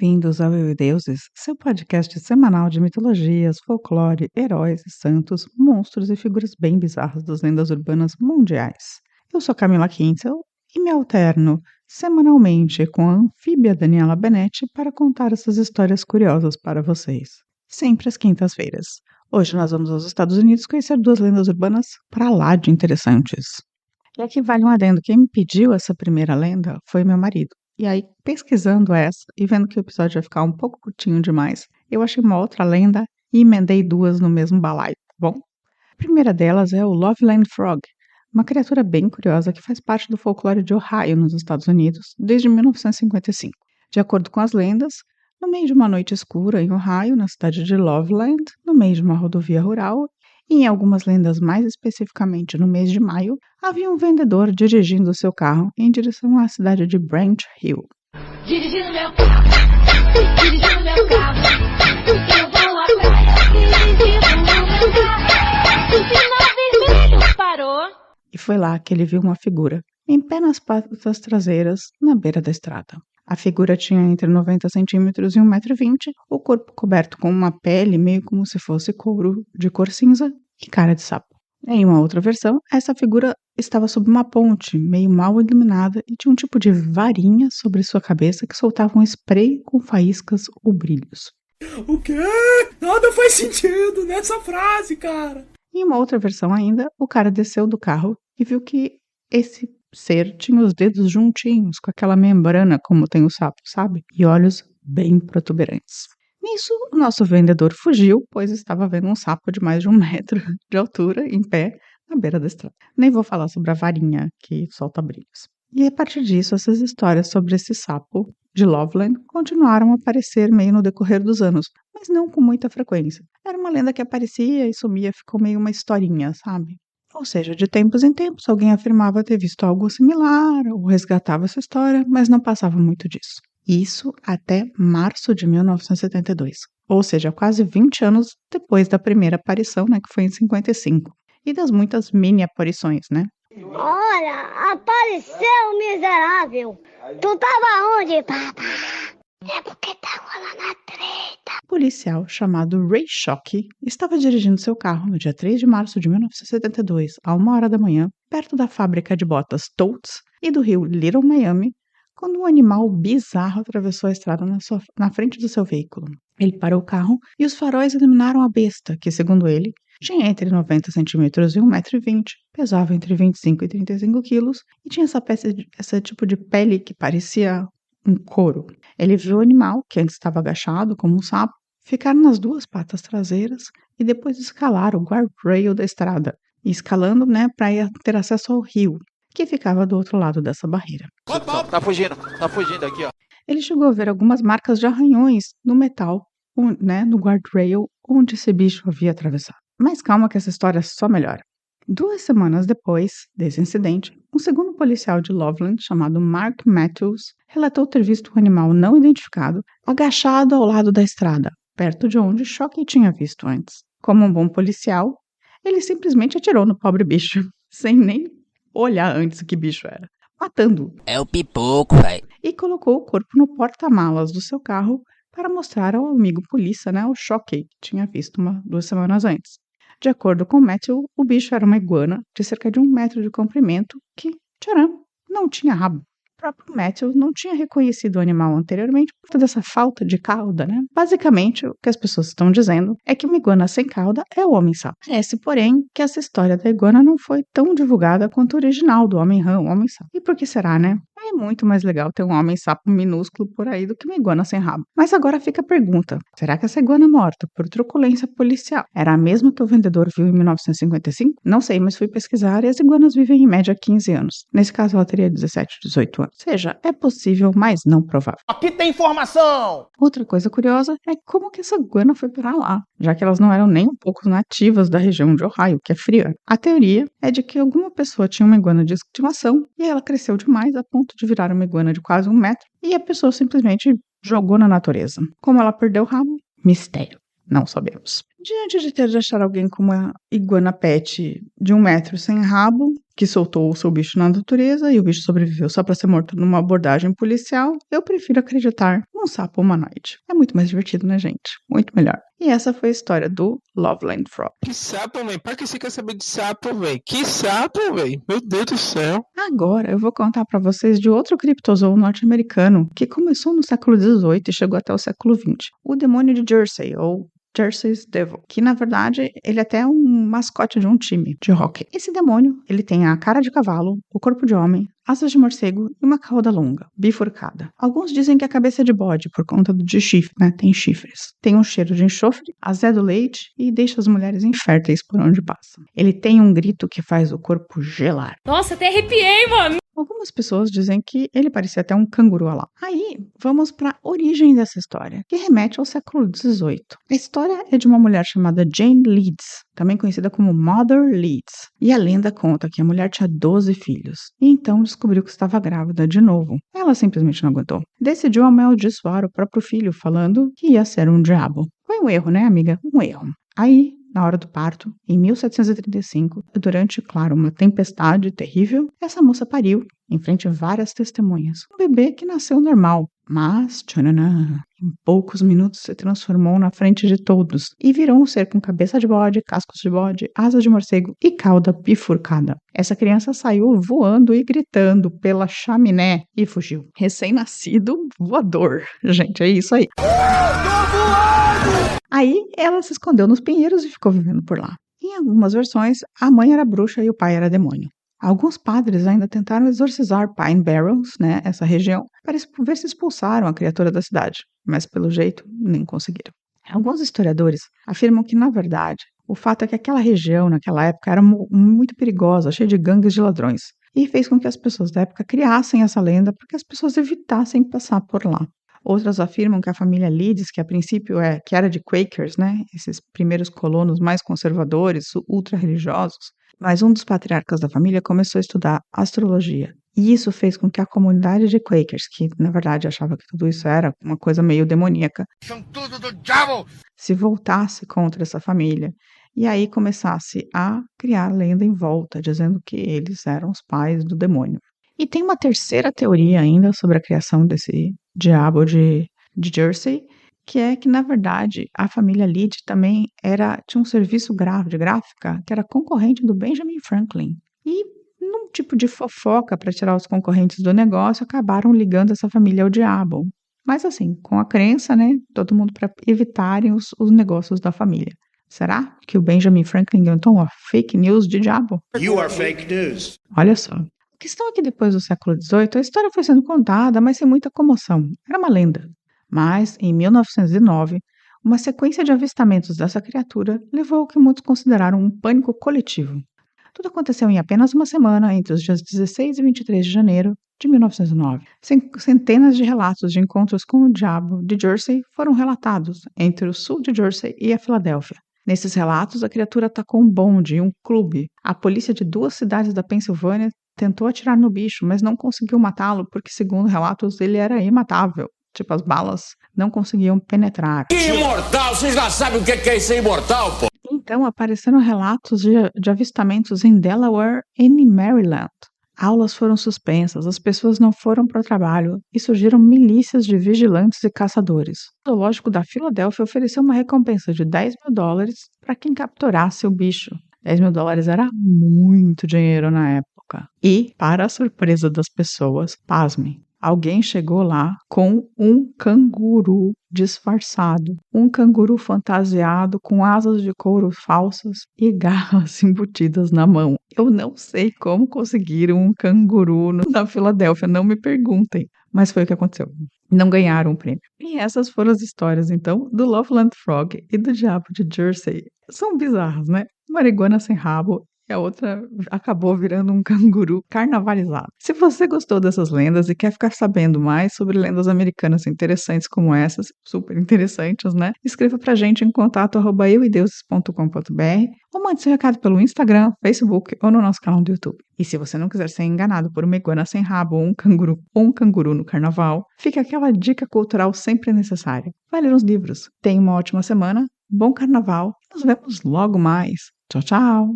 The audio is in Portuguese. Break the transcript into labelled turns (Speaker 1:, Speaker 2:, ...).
Speaker 1: Bem-vindos ao Eu e Deuses, seu podcast semanal de mitologias, folclore, heróis e santos, monstros e figuras bem bizarras das lendas urbanas mundiais. Eu sou Camila Kinsel e me alterno semanalmente com a anfíbia Daniela Benetti para contar essas histórias curiosas para vocês. Sempre às quintas-feiras. Hoje nós vamos aos Estados Unidos conhecer duas lendas urbanas para lá de interessantes. E aqui vale um adendo, quem me pediu essa primeira lenda foi meu marido. E aí, pesquisando essa e vendo que o episódio vai ficar um pouco curtinho demais, eu achei uma outra lenda e emendei duas no mesmo balaio, tá bom? A primeira delas é o Loveland Frog, uma criatura bem curiosa que faz parte do folclore de Ohio, nos Estados Unidos, desde 1955. De acordo com as lendas, no meio de uma noite escura em Ohio, na cidade de Loveland, no meio de uma rodovia rural, e em algumas lendas mais especificamente no mês de maio, havia um vendedor dirigindo seu carro em direção à cidade de Branch Hill.
Speaker 2: Dirigindo meu carro, eu vou à praia, dirigindo meu carro, o sinal vermelho parou.
Speaker 1: E foi lá que ele viu uma figura, em pé nas patas traseiras, na beira da estrada. A figura tinha entre 90 centímetros e 1,20 m, o corpo coberto com uma pele meio como se fosse couro de cor cinza e cara de sapo. Em uma outra versão, essa figura estava sob uma ponte, meio mal iluminada, e tinha um tipo de varinha sobre sua cabeça que soltava um spray com faíscas ou brilhos.
Speaker 3: O quê? Nada faz sentido nessa frase, cara!
Speaker 1: Em uma outra versão ainda, o cara desceu do carro e viu que esse ser tinha os dedos juntinhos, com aquela membrana como tem o sapo, sabe? E olhos bem protuberantes. Nisso, o nosso vendedor fugiu, pois estava vendo um sapo de mais de 1 metro de altura, em pé, na beira da estrada. Nem vou falar sobre a varinha que solta brilhos. E a partir disso, essas histórias sobre esse sapo de Loveland continuaram a aparecer meio no decorrer dos anos, mas não com muita frequência. Era uma lenda que aparecia e sumia, ficou meio uma historinha, sabe? Ou seja, de tempos em tempos, alguém afirmava ter visto algo similar ou resgatava essa história, mas não passava muito disso. Isso até março de 1972, ou seja, quase 20 anos depois da primeira aparição, né, que foi em 55, e das muitas mini aparições, né?
Speaker 4: Olha, apareceu, miserável! Tu tava onde, papá? É porque tá rolando a treta.
Speaker 1: O policial chamado Ray Shockey estava dirigindo seu carro no dia 3 de março de 1972, a 1h da manhã, perto da fábrica de botas Totes e do rio Little Miami, quando um animal bizarro atravessou a estrada na frente do seu veículo. Ele parou o carro e os faróis iluminaram a besta, que, segundo ele, tinha entre 90 centímetros e 1,20 m, pesava entre 25 e 35 quilos e tinha esse tipo de pele que parecia um couro. Ele viu o animal, que antes estava agachado como um sapo, ficar nas duas patas traseiras e depois escalar o guardrail da estrada, escalando, né, para ter acesso ao rio, que ficava do outro lado dessa barreira.
Speaker 3: Tá fugindo aqui, ó.
Speaker 1: Ele chegou a ver algumas marcas de arranhões no metal, né, no guardrail onde esse bicho havia atravessado. Mas calma que essa história só melhora. 2 semanas depois desse incidente, um segundo policial de Loveland, chamado Mark Matthews, relatou ter visto um animal não identificado agachado ao lado da estrada, perto de onde Shockey tinha visto antes. Como um bom policial, ele simplesmente atirou no pobre bicho, sem nem olhar antes que bicho era, matando-o.
Speaker 5: É o pipoco, velho.
Speaker 1: E colocou o corpo no porta-malas do seu carro para mostrar ao amigo polícia, né, o Shockey, que tinha visto 2 semanas antes. De acordo com Matthew, o bicho era uma iguana de cerca de 1 metro de comprimento que, tcharam, não tinha rabo. O próprio Matthew não tinha reconhecido o animal anteriormente por toda essa falta de cauda, né? Basicamente, o que as pessoas estão dizendo é que uma iguana sem cauda é o homem-sapo. Parece, porém, que essa história da iguana não foi tão divulgada quanto o original do homem-rã, o homem-sapo. E por que será, né? É muito mais legal ter um homem-sapo minúsculo por aí do que uma iguana sem rabo. Mas agora fica a pergunta, será que essa iguana morta por truculência policial era a mesma que o vendedor viu em 1955? Não sei, mas fui pesquisar e as iguanas vivem em média 15 anos. Nesse caso, ela teria 17, 18 anos. Ou seja, é possível, mas não provável.
Speaker 3: Aqui tem informação!
Speaker 1: Outra coisa curiosa é como que essa iguana foi para lá, já que elas não eram nem um pouco nativas da região de Ohio, que é fria. A teoria é de que alguma pessoa tinha uma iguana de estimação e ela cresceu demais a ponto de virar uma iguana de quase 1 metro e a pessoa simplesmente jogou na natureza. Como ela perdeu o rabo? Mistério. Não sabemos. Diante de ter de achar alguém com uma iguana pet de 1 metro sem rabo, que soltou o seu bicho na natureza e o bicho sobreviveu só para ser morto numa abordagem policial, eu prefiro acreditar num sapo humanoide. É muito mais divertido, né, gente? Muito melhor. E essa foi a história do Loveland Frog.
Speaker 5: Que sapo, velho? Pra que você quer saber de sapo, velho? Que sapo, velho? Meu Deus do céu.
Speaker 1: Agora eu vou contar para vocês de outro criptozoo norte-americano que começou no século XVIII e chegou até o século XX. O demônio de Jersey, ou Jersey's Devil, que na verdade ele é até um mascote de um time de hockey. Esse demônio, ele tem a cara de cavalo, o corpo de homem, asas de morcego e uma cauda longa, bifurcada. Alguns dizem que a cabeça é de bode por conta de chifre, né? Tem chifres. Tem um cheiro de enxofre, azedo leite e deixa as mulheres inférteis por onde passam. Ele tem um grito que faz o corpo gelar.
Speaker 2: Nossa, até arrepiei, mano.
Speaker 1: Algumas pessoas dizem que ele parecia até um canguru lá. Aí, vamos para a origem dessa história, que remete ao século XVIII. A história é de uma mulher chamada Jane Leeds, também conhecida como Mother Leeds. E a lenda conta que a mulher tinha 12 filhos, e então descobriu que estava grávida de novo. Ela simplesmente não aguentou. Decidiu amaldiçoar o próprio filho, falando que ia ser um diabo. Foi um erro, né, amiga? Um erro. Aí, na hora do parto, em 1735, durante, claro, uma tempestade terrível, essa moça pariu, em frente a várias testemunhas. Um bebê que nasceu normal, mas, tchananã, em poucos minutos se transformou na frente de todos e virou um ser com cabeça de bode, cascos de bode, asas de morcego e cauda bifurcada. Essa criança saiu voando e gritando pela chaminé e fugiu. Recém-nascido voador. Gente, é isso aí. Aí ela se escondeu nos pinheiros e ficou vivendo por lá. Em algumas versões, a mãe era bruxa e o pai era demônio. Alguns padres ainda tentaram exorcizar Pine Barrens, né, essa região, para ver se expulsaram a criatura da cidade, mas pelo jeito nem conseguiram. Alguns historiadores afirmam que, na verdade, o fato é que aquela região, naquela época, era muito perigosa, cheia de gangues de ladrões, e fez com que as pessoas da época criassem essa lenda para que as pessoas evitassem passar por lá. Outras afirmam que a família Leeds, que a princípio que era de Quakers, né, esses primeiros colonos mais conservadores, ultra-religiosos, mas um dos patriarcas da família começou a estudar astrologia. E isso fez com que a comunidade de Quakers, que na verdade achava que tudo isso era uma coisa meio demoníaca,
Speaker 3: São tudo do diabo!
Speaker 1: se voltasse contra essa família. E aí começasse a criar lenda em volta, dizendo que eles eram os pais do demônio. E tem uma terceira teoria ainda sobre a criação desse diabo de Jersey, que é que, na verdade, a família Leeds também tinha um serviço de gráfica que era concorrente do Benjamin Franklin. E, num tipo de fofoca para tirar os concorrentes do negócio, acabaram ligando essa família ao diabo. Mas assim, com a crença, né, todo mundo para evitarem os negócios da família. Será que o Benjamin Franklin inventou uma fake news de diabo?
Speaker 3: You are fake news.
Speaker 1: Olha só. A questão é que depois do século XVIII, a história foi sendo contada, mas sem muita comoção. Era uma lenda. Mas, em 1909, uma sequência de avistamentos dessa criatura levou ao que muitos consideraram um pânico coletivo. Tudo aconteceu em apenas uma semana, entre os dias 16 e 23 de janeiro de 1909. Centenas de relatos de encontros com o diabo de Jersey foram relatados entre o sul de Jersey e a Filadélfia. Nesses relatos, a criatura atacou um bonde e um clube. A polícia de 2 cidades da Pensilvânia tentou atirar no bicho, mas não conseguiu matá-lo porque, segundo relatos, ele era imatável. Tipo, as balas não conseguiam penetrar.
Speaker 6: Imortal! Vocês já sabem o que é ser imortal, pô!
Speaker 1: Então, apareceram relatos de avistamentos em Delaware e em Maryland. Aulas foram suspensas, as pessoas não foram para o trabalho e surgiram milícias de vigilantes e caçadores. O zoológico da Filadélfia ofereceu uma recompensa de $10 mil para quem capturasse o bicho. $10 mil era muito dinheiro na época. E, para a surpresa das pessoas, pasmem, alguém chegou lá com um canguru disfarçado. Um canguru fantasiado com asas de couro falsas e garras embutidas na mão. Eu não sei como conseguiram um canguru na Filadélfia, não me perguntem. Mas foi o que aconteceu. Não ganharam o prêmio. E essas foram as histórias, então, do Loveland Frog e do Diabo de Jersey. São bizarras, né? Uma iguana sem rabo. E a outra acabou virando um canguru carnavalizado. Se você gostou dessas lendas e quer ficar sabendo mais sobre lendas americanas interessantes como essas, super interessantes, né? Escreva pra gente em contato@euideuses.com.br ou mande seu recado pelo Instagram, Facebook ou no nosso canal do YouTube. E se você não quiser ser enganado por uma iguana sem rabo ou um canguru no carnaval, fica aquela dica cultural sempre necessária. Vai ler os livros. Tenha uma ótima semana, bom carnaval e nos vemos logo mais. Tchau, tchau!